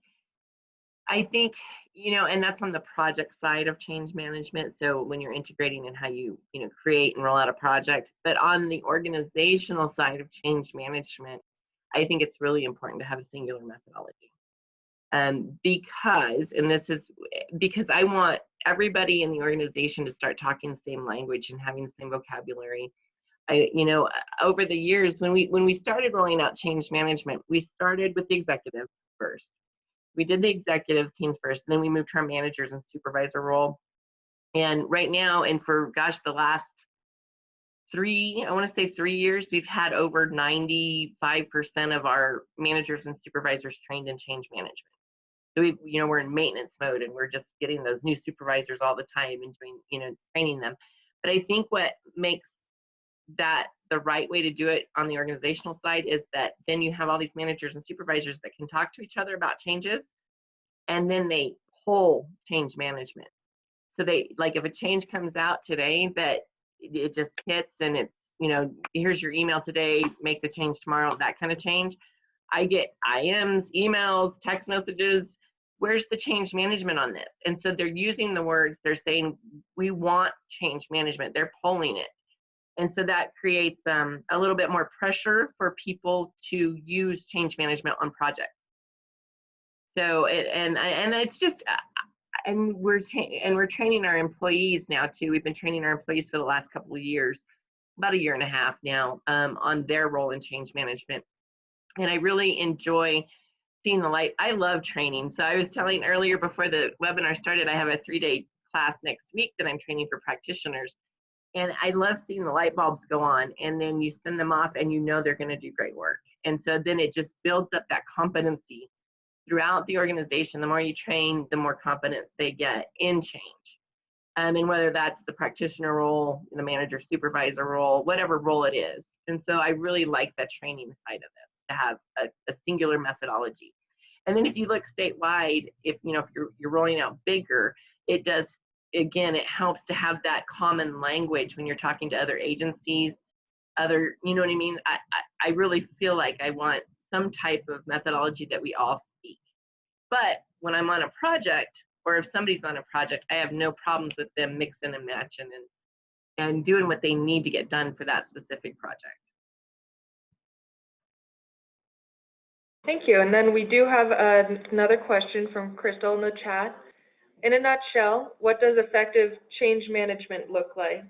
I think, and that's on the project side of change management. So when you're integrating in how you create and roll out a project, but on the organizational side of change management, I think it's really important to have a singular methodology. Because I want everybody in the organization to start talking the same language and having the same vocabulary. Over the years, when we started rolling out change management, we started with the executives first. We did the executives team first, and then we moved to our managers and supervisor role. And right now, and for the last 3 years, we've had over 95% of our managers and supervisors trained in change management. So we're in maintenance mode, and we're just getting those new supervisors all the time and doing, training them. But I think what makes that the right way to do it on the organizational side is that then you have all these managers and supervisors that can talk to each other about changes, and then they pull change management. So they, like, if a change comes out today that it just hits and it's, you know, here's your email today, make the change tomorrow, that kind of change. I get IMs, emails, text messages, where's the change management on this? And so they're using the words, they're saying, we want change management, they're pulling it. And so that creates a little bit more pressure for people to use change management on projects. So and it's just, and we're training our employees now too. We've been training our employees for the last couple of years, about a year and a half now, on their role in change management. And I really enjoy seeing the light. I love training. So I was telling earlier before the webinar started, I have a 3-day class next week that I'm training for practitioners. And I love seeing the light bulbs go on, and then you send them off and you know they're going to do great work. And so then it just builds up that competency throughout the organization. The more you train, the more competent they get in change. And whether that's the practitioner role, the manager supervisor role, whatever role it is. And so I really like the training side of it, to have a singular methodology. And then if you look statewide, if you're rolling out bigger, it does, again, it helps to have that common language when you're talking to other agencies, you know what I mean? I really feel like I want some type of methodology that we all speak. But when I'm on a project, or if somebody's on a project, I have no problems with them mixing and matching and doing what they need to get done for that specific project. Thank you. And then we do have another question from Crystal in the chat. In a nutshell, what does effective change management look like?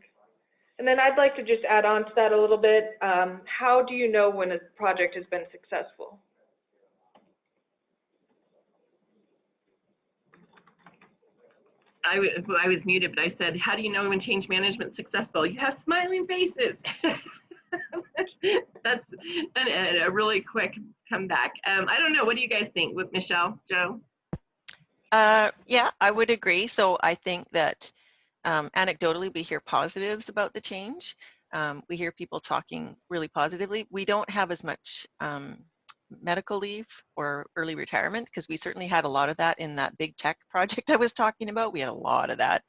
And then I'd like to just add on to that a little bit. How do you know when a project has been successful? I was muted, but I said, how do you know when change management's successful? You have smiling faces. That's a really quick comeback. I don't know. What do you guys think with Michelle, Joe? Yeah, I would agree. So I think that anecdotally, we hear positives about the change. We hear people talking really positively. We don't have as much medical leave or early retirement, because we certainly had a lot of that in that big tech project I was talking about. We had a lot of that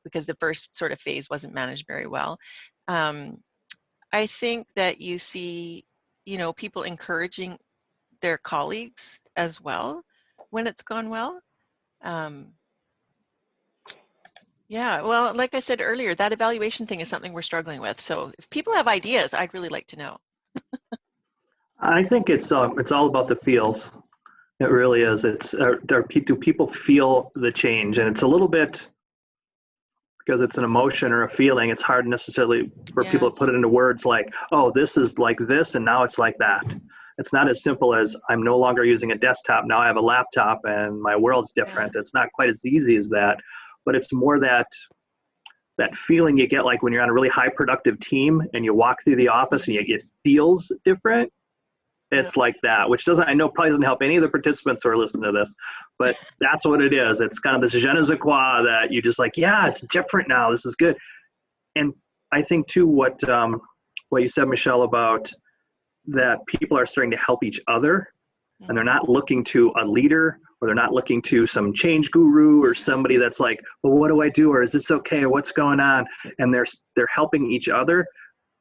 because the first sort of phase wasn't managed very well. I think that you see, people encouraging their colleagues as well when it's gone well. Yeah, well, like I said earlier, that evaluation thing is something we're struggling with. So if people have ideas, I'd really like to know. I think it's all about the feels. It really is. Do people feel the change? And it's a little bit, because it's an emotion or a feeling, it's hard necessarily for people to put it into words like, oh, this is like this and now it's like that. It's not as simple as I'm no longer using a desktop, now I have a laptop and my world's different. It's not quite as easy as that, but it's more that feeling you get like when you're on a really high productive team and you walk through the office and it feels different. It's like that, which I know probably doesn't help any of the participants who are listening to this, but that's what it is. It's kind of this je ne sais quoi that you just like, yeah, it's different now. This is good. And I think too, what you said, Michelle, about that people are starting to help each other, and they're not looking to a leader, or they're not looking to some change guru or somebody that's like, well, what do I do? Or is this okay? Or what's going on? And they're helping each other.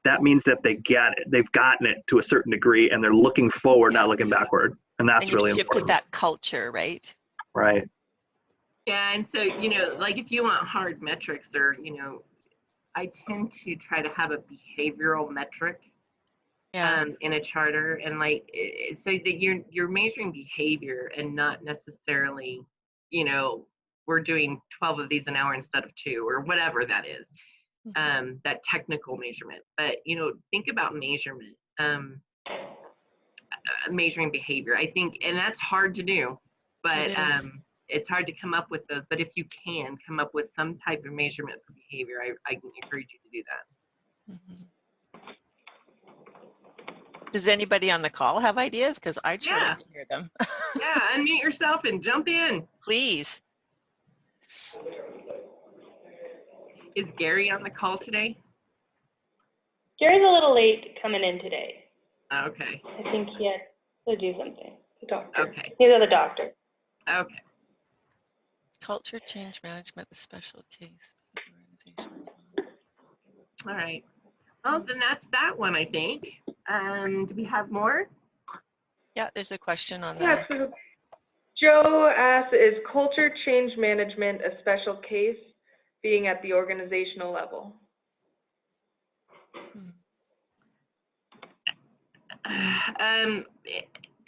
That means that they get it. They've gotten it to a certain degree, and they're looking forward, not looking backward. And that's really important. Shifted that culture, right? Right. Yeah, and so, like if you want hard metrics, or, I tend to try to have a behavioral metric in a charter, and so that you're measuring behavior and not necessarily, we're doing 12 of these an hour instead of 2, or whatever that is. That technical measurement, but think about measurement, measuring behavior. I think, and that's hard to do, but it's hard to come up with those. But if you can come up with some type of measurement for behavior, I can encourage you to do that. Does anybody on the call have ideas? Because I'd sure like to hear them. Yeah, unmute yourself and jump in. Please. Is Gary on the call today? Gary's a little late coming in today. Okay. I think he had to do something. The doctor. Okay. He's at the doctor. Okay. Culture change management, a special case. Organizational. All right. Well, then that's that one, I think. Do we have more? Yeah, there's a question on Yeah, that. so Joe asked, is culture change management a special case being at the organizational level?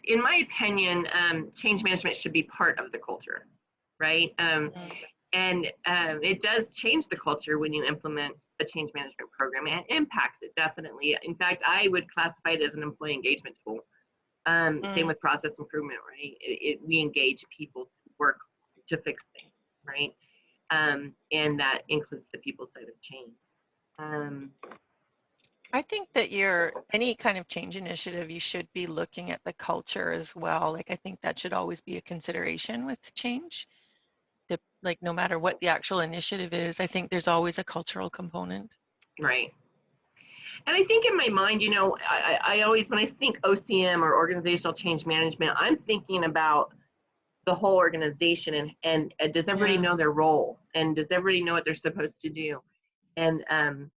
In my opinion, change management should be part of the culture, right? And it does change the culture when you implement a change management program. It impacts it definitely. In fact, I would classify it as an employee engagement tool. Same with process improvement, right? We engage people to work to fix things, right? And that includes the people side of change. I think that any kind of change initiative, you should be looking at the culture as well. Like, I think that should always be a consideration with change. Like, no matter what the actual initiative is, I think there's always a cultural component. Right. And I think in my mind, you know, I always, when I think OCM or organizational change management, I'm thinking about the whole organization and does everybody know their role, and does everybody know what they're supposed to do? And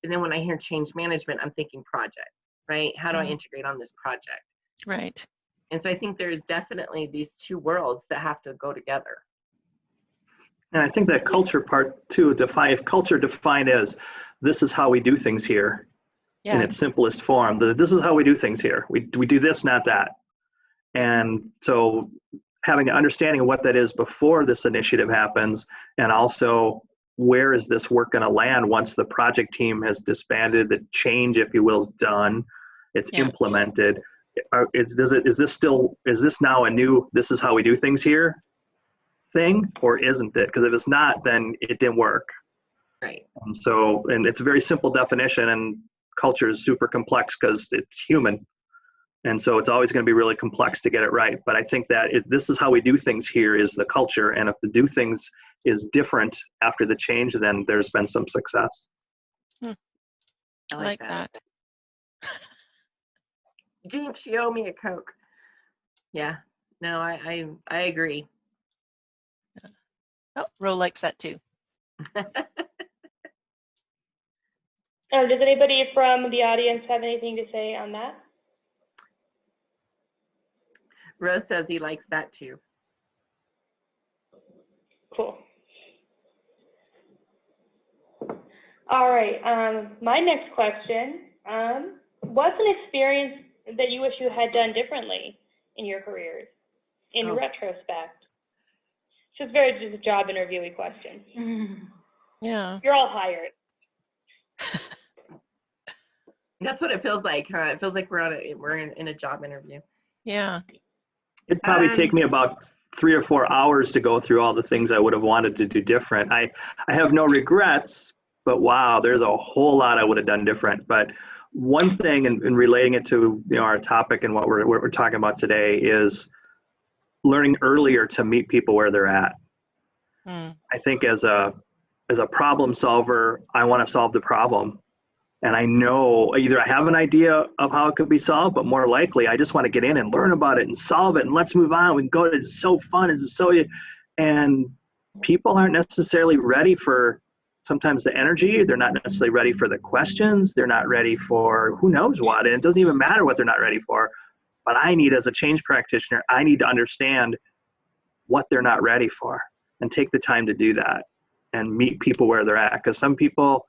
then when I hear change management, I'm thinking project, right? How do I integrate on this project? Right. And so I think there's definitely these two worlds that have to go together. And I think that culture part too, if culture defined as this is how we do things here in its simplest form, this is how we do things here. We do this, not that. And so having an understanding of what that is before this initiative happens, and also where is this work going to land once the project team has disbanded, the change, if you will, is done, it's implemented. Is this now a new, this is how we do things here thing, or isn't it? Because if it's not, then it didn't work. Right. And so, and it's a very simple definition, and culture is super complex because it's human. And so it's always going to be really complex to get it right. But I think that this is how we do things here is the culture. And if the do things is different after the change, then there's been some success. I like that. Jinx, you owe me a Coke. Yeah, no, I agree. Oh, Ro likes that too. Does anybody from the audience have anything to say on that? Rose says he likes that too. Cool. All right, my next question, what's an experience that you wish you had done differently in your careers, in retrospect? It's just a job interviewee question. Yeah. You're all hired. That's what it feels like, huh? It feels like we're in a job interview. Yeah. It'd probably take me about 3 or 4 hours to go through all the things I would have wanted to do different. I have no regrets, but wow, there's a whole lot I would have done different. But one thing, in relating it to our topic and what we're talking about today, is learning earlier to meet people where they're at. I think as a problem solver, I want to solve the problem. And I know either I have an idea of how it could be solved, but more likely I just want to get in and learn about it and solve it and let's move on. We can go, it's so fun. And people aren't necessarily ready for sometimes the energy. They're not necessarily ready for the questions. They're not ready for who knows what. And it doesn't even matter what they're not ready for. But I need, as a change practitioner, I need to understand what they're not ready for and take the time to do that and meet people where they're at. Because some people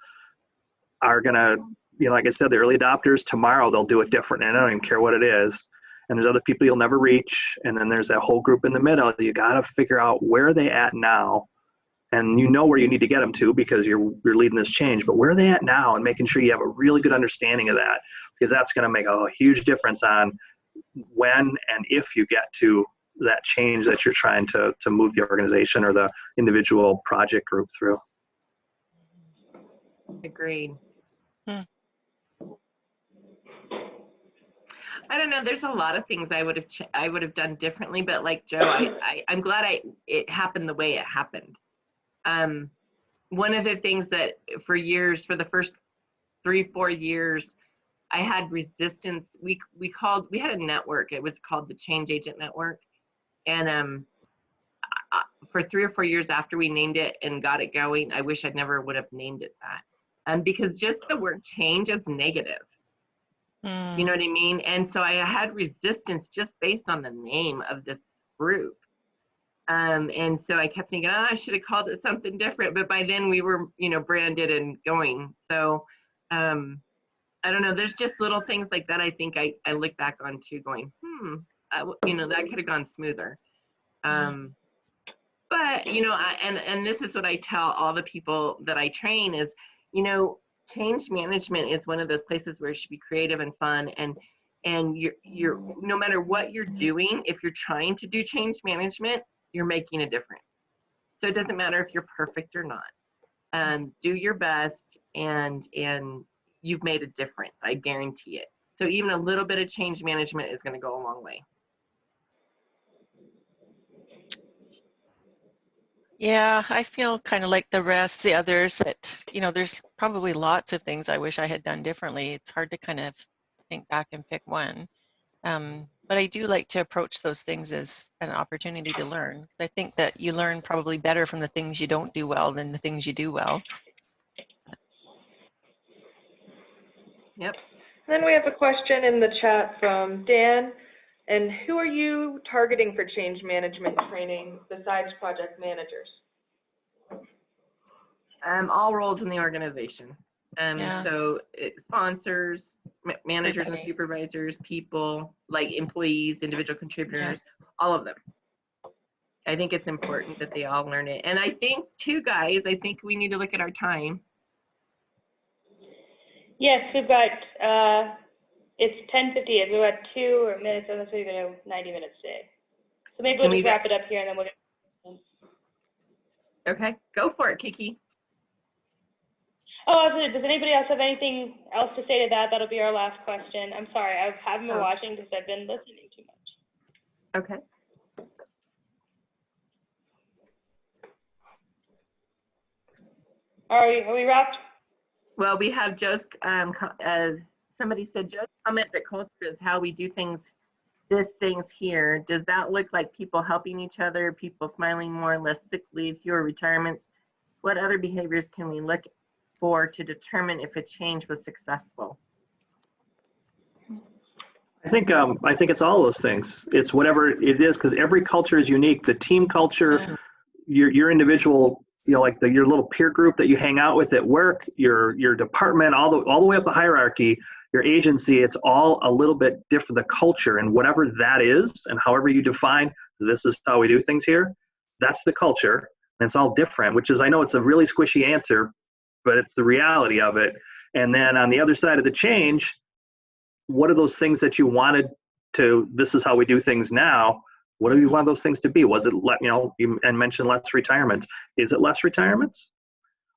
are going to, like I said, the early adopters, tomorrow they'll do it different. And I don't even care what it is. And there's other people you'll never reach. And then there's that whole group in the middle. You got to figure out where are they at now. And you know where you need to get them to because you're leading this change. But where are they at now? And making sure you have a really good understanding of that, because that's going to make a huge difference on when and if you get to that change that you're trying to move the organization or the individual project group through. Agreed. I don't know. There's a lot of things I would have done differently, but like Joe, I'm glad it happened the way it happened. One of the things that for the first 3-4 years, I had resistance. We had a network. It was called the Change Agent Network. And for 3 or 4 years after we named it and got it going, I wish I'd never would have named it that. Because just the word change is negative. You know what I mean? And so I had resistance just based on the name of this group. And so I kept thinking, I should have called it something different. But by then we were, branded and going. So I don't know. There's just little things like that I think I look back on too going, that could have gone smoother. But, and this is what I tell all the people that I train is, change management is one of those places where it should be creative and fun. And you're no matter what you're doing, if you're trying to do change management, you're making a difference. So it doesn't matter if you're perfect or not. Do your best and you've made a difference. I guarantee it. So even a little bit of change management is going to go a long way. Yeah, I feel kind of like the others that, there's probably lots of things I wish I had done differently. It's hard to kind of think back and pick one. But I do like to approach those things as an opportunity to learn. I think that you learn probably better from the things you don't do well than the things you do well. Yep. Then we have a question in the chat from Dan. And who are you targeting for change management training besides project managers? All roles in the organization. Yeah. So sponsors, managers Everybody. and supervisors, people, like employees, individual contributors, all of them. I think it's important that they all learn it. And I think too, guys, we need to look at our time. Yes, we've got, it's 10:58. We've got 2 minutes, unless we're going to 90 minutes today. So maybe we'll just wrap it up here and then we'll get. Okay, go for it, Kiki. Oh, does anybody else have anything else to say to that? That'll be our last question. I'm sorry, I haven't been watching because I've been listening too much. Okay. Are we wrapped? Well, we have Joe's, somebody said Joe's comment that culture is how we do things, things here. Does that look like people helping each other, people smiling more, less sick leave, fewer retirements? What other behaviors can we look for to determine if a change was successful? I think it's all those things. It's whatever it is, because every culture is unique. The team culture, your individual, like your little peer group that you hang out with at work, your department, all the way up the hierarchy, your agency, it's all a little bit different. The culture and whatever that is, and however you define this is how we do things here, that's the culture, and it's all different. Which is, I know it's a really squishy answer, but it's the reality of it. And then on the other side of the change, what are those things that you wanted to, this is how we do things now, what do you want those things to be? Was it, you mentioned less retirements. Is it less retirements?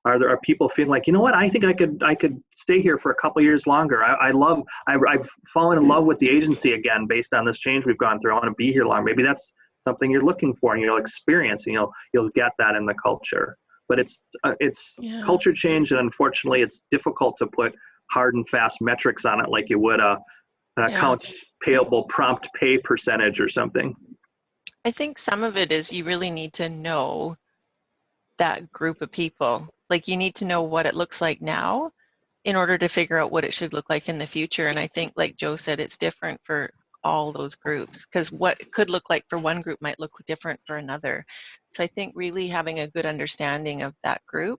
Are people feeling like, what, I think I could stay here for a couple years longer. I've fallen in love with the agency again based on this change we've gone through. I want to be here longer. Maybe that's something you're looking for and you'll experience, and you'll get that in the culture. But it's culture change, and unfortunately it's difficult to put hard and fast metrics on it like you would an accounts payable prompt pay percentage or something. I think some of it is you really need to know that group of people. Like, you need to know what it looks like now in order to figure out what it should look like in the future. And I think, like Joe said, it's different for all those groups, because what it could look like for one group might look different for another. So I think really having a good understanding of that group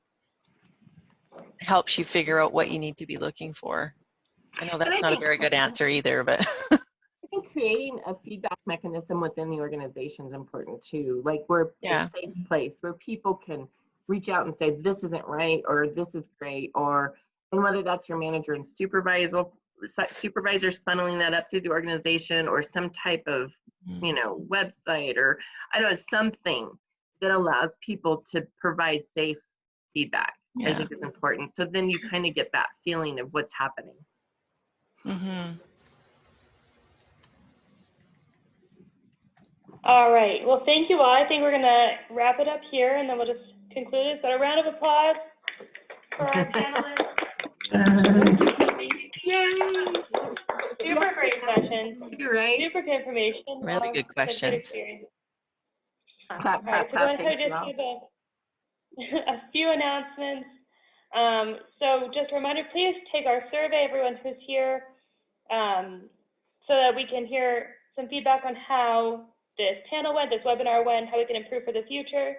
helps you figure out what you need to be looking for. I know that's not a very good answer either, but I think creating a feedback mechanism within the organization is important too. Like, we're a safe place where people can reach out and say, this isn't right, or this is great, and whether that's your manager and supervisors funneling that up through the organization, or some type of, website, or I don't know, something that allows people to provide safe feedback. I think it's important. So then you kind of get that feeling of what's happening. Mm-hmm. All right. Well, thank you all. I think we're going to wrap it up here, and then we'll just conclude it. So a round of applause for our panelists. Yay! Super great sessions. You're right. Super good information. Really good questions. Experience. Clap, All right, clap, so clap. I'm going Thank to you just all. give a few announcements. So just a reminder, please take our survey, everyone who's here, so that we can hear some feedback on how this panel went, this webinar went, how we can improve for the future,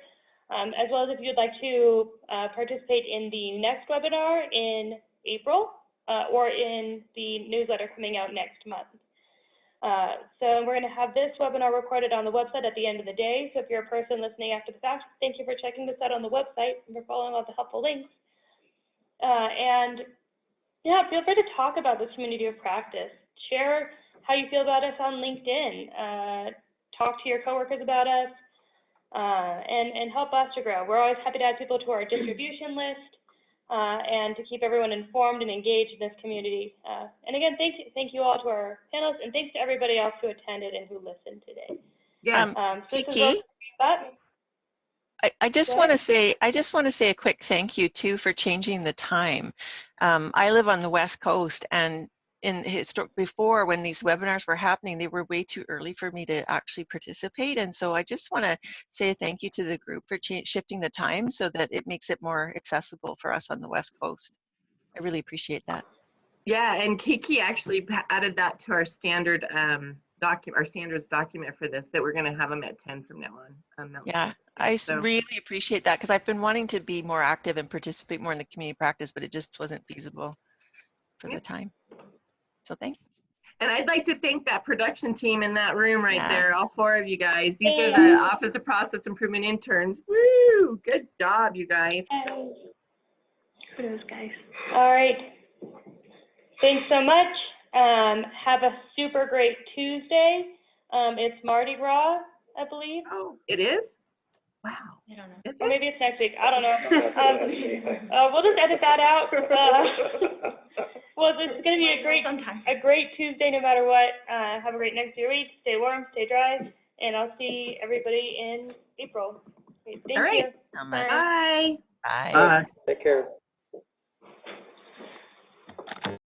as well as if you'd like to participate in the next webinar in April or in the newsletter coming out next month. So we're going to have this webinar recorded on the website at the end of the day. So if you're a person listening after the fact, thank you for checking this out on the website and for following all the helpful links. And yeah, feel free to talk about this community of practice. Share how you feel about us on LinkedIn. Talk to your coworkers about us, and help us to grow. We're always happy to add people to our distribution list and to keep everyone informed and engaged in this community. And again, thank you all to our panelists, and thanks to everybody else who attended and who listened today. Yes. So this is Kiki? I just Go want to ahead. say a quick thank you too for changing the time. I live on the West Coast, and before, when these webinars were happening, they were way too early for me to actually participate. And so I just want to say a thank you to the group for shifting the time so that it makes it more accessible for us on the West Coast. I really appreciate that. Yeah, and Kiki actually added that to our standard our standards document for this, that we're going to have them at 10 from now on. Yeah, I So- really appreciate that, because I've been wanting to be more active and participate more in the community practice, but it just wasn't feasible for the time. So thank you. And I'd like to thank that production team in that room right Yeah. there, all 4 of you guys. These are the Office of Process Improvement interns. Woo! Good job, you guys. Kudos, guys. All right. Thanks so much. Have a super great Tuesday. It's Mardi Gras, I believe. Oh, it is? Wow. I don't know. Is Or it? maybe it's next week. I don't know. We'll just edit that out. Well, it's going to be a great Tuesday no matter what. Have a great next week. Stay warm, stay dry, and I'll see everybody in April. Thank All right. you. So much. Bye. Bye. Bye. Take care.